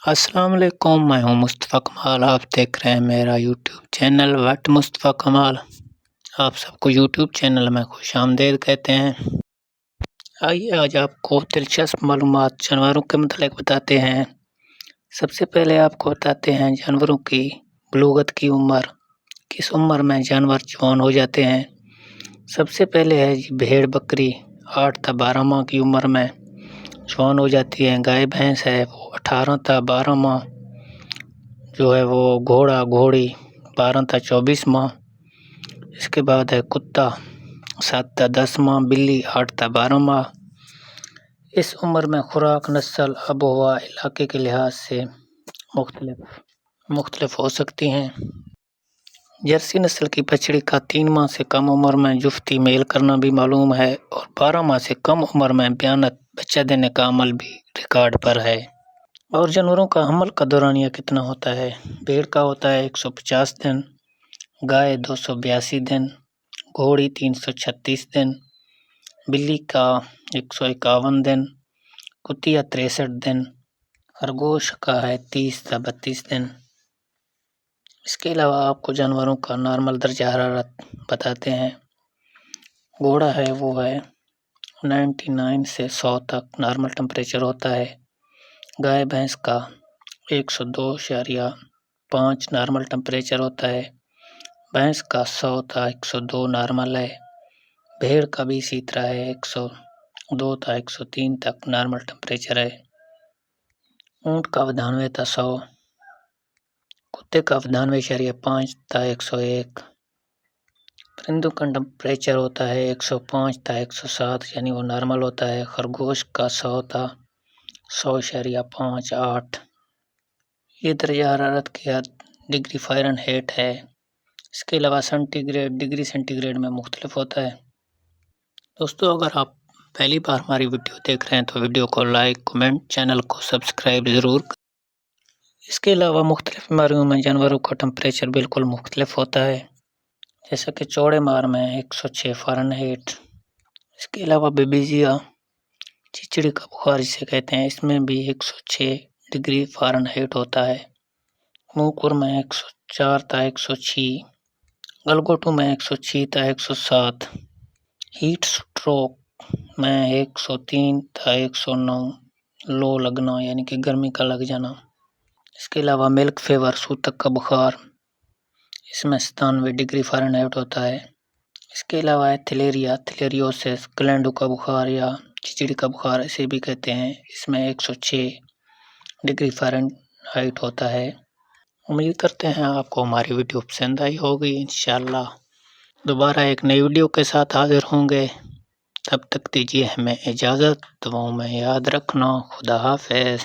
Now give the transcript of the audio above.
السلام علیکم، میں ہوں مصطفیٰ کمال۔ آپ دیکھ رہے ہیں میرا یوٹیوب چینل وٹ مصطفیٰ کمال۔ آپ سب کو یوٹیوب چینل میں خوش آمدید کہتے ہیں۔ آئیے آج آپ کو دلچسپ معلومات جانوروں کے متعلق بتاتے ہیں۔ سب سے پہلے آپ کو بتاتے ہیں جانوروں کی بلوغت کی عمر، کس عمر میں جانور جوان ہو جاتے ہیں۔ سب سے پہلے ہے بھیڑ بکری 8 تا 12 ماہ کی عمر میں جوان ہو جاتی ہے۔ گائے بھینس ہے وہ 18 تا 12 ماہ، جو ہے وہ گھوڑا گھوڑی 12 تا 24 ماہ۔ اس کے بعد ہے کتا 7 تا 10 ماہ، بلی 8 تا 12 ماہ۔ اس عمر میں خوراک، نسل، آب و ہوا علاقے کے لحاظ سے مختلف ہو سکتی ہیں۔ جرسی نسل کی بچڑی کا 3 ماہ سے کم عمر میں جفتی میل کرنا بھی معلوم ہے، اور 12 ماہ سے کم عمر میں بیانت بچہ دینے کا عمل بھی ریکارڈ پر ہے۔ اور جانوروں کا حمل کا دورانیہ کتنا ہوتا ہے؟ بھیڑ کا ہوتا ہے 150 دن، گائے 282 دن، گھوڑی 336 دن، بلی کا 151 دن، کتیا 63 دن، خرگوش کا ہے 30 تا 32 دن۔ اس کے علاوہ آپ کو جانوروں کا نارمل درجہ حرارت بتاتے ہیں۔ گھوڑا ہے وہ ہے 99 سے 100 تک نارمل ٹمپریچر ہوتا ہے۔ گائے بھینس کا 102.5 نارمل ٹمپریچر ہوتا ہے۔ بھینس کا 100 تا 102 نارمل ہے۔ بھیڑ کا بھی اسی طرح ہے 102 تا 103 تک نارمل ٹمپریچر ہے۔ اونٹ کا 92 تا 100، کتے کا 92.5 تا 101۔ پرندوں کا ٹمپریچر ہوتا ہے 105 تا 107، یعنی وہ نارمل ہوتا ہے۔ خرگوش کا 100 تا 100.58۔ یہ درجہ حرارت کی حد ڈگری فارنہیٹ ہے۔ اس کے علاوہ ڈگری سینٹی گریڈ میں مختلف ہوتا ہے۔ دوستو، اگر آپ پہلی بار ہماری ویڈیو دیکھ رہے ہیں تو ویڈیو کو لائک، کمنٹ، چینل کو سبسکرائب ضرور کریں۔ اس کے علاوہ مختلف بیماریوں میں جانوروں کا ٹمپریچر بالکل مختلف ہوتا ہے، جیسا کہ چوڑے مار میں 106 فارنہیٹ۔ اس کے علاوہ بیبیزیا، چچڑی کا بخار جسے کہتے ہیں، اس میں بھی 106 ڈگری فارنہیٹ ہوتا ہے۔ موکر میں 104 تا 106، گلگوٹو میں 106 تا 107، ہیٹ سٹروک میں 103 تا 109، لو لگنا یعنی کہ گرمی کا لگ جانا۔ اس کے علاوہ ملک فیور، سوتک کا بخار، اس میں 97 ڈگری فارنہیٹ ہوتا ہے۔ اس کے علاوہ ہے تھلیریوسس، گلینڈو کا بخار یا چچڑی کا بخار اسے بھی کہتے ہیں، اس میں 106 ڈگری فارنہیٹ ہوتا ہے۔ امید کرتے ہیں آپ کو ہماری ویڈیو پسند آئی ہوگی۔ انشاءاللہ دوبارہ ایک نئی ویڈیو کے ساتھ حاضر ہوں گے۔ تب تک دیجیے ہمیں اجازت، دعاؤں میں یاد رکھنا۔ خدا حافظ۔